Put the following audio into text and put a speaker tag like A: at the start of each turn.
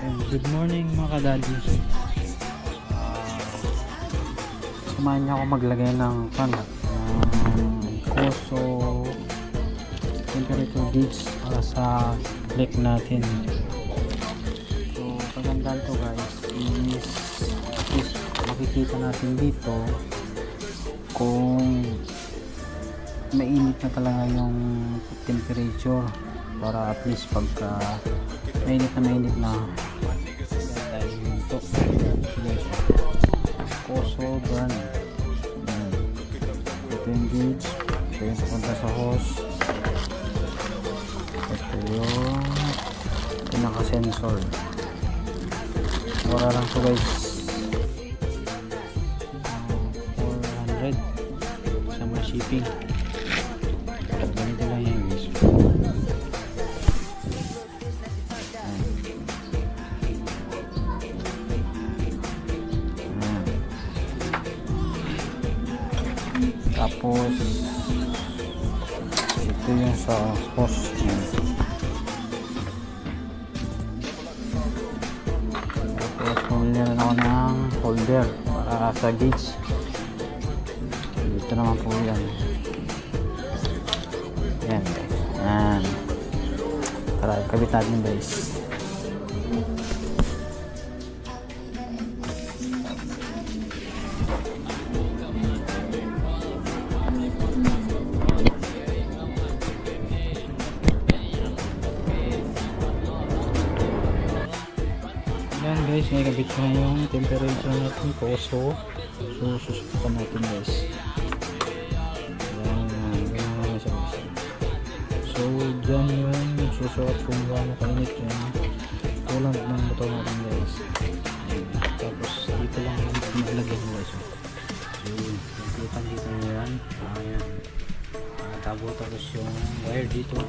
A: Good morning mga kadaddy. Samahan niyo ako maglagay ng Koso temperature gauge para sa lake natin. So pagandaan to guys is makikita natin dito kung mainit na talaga yung temperature, para at least pagka mainit na dahil ito Koso brand. Ito yung gauge, ito yung papunta sa hose, ito yung pinaka sensor. Wala lang to guys, 400 sama shipping. Ganito lang yung guys. Tapos ito yung sa hose. Tapos bumili na ako ng holder para sa gauge. Dito naman po yan. Yan guys. Yan. Tara, kabit natin guys. Yan guys, may kabit na yung temperature natin Koso. So susubukan natin guys. Yan, ganyan naman siya guys. So dyan yung susuot kung gaano kainit yung tulang ng motor natin guys. Tapos dito lang maglagay mo guys. So nakita nyo yan. Ayan, tago tapos yung wire dito.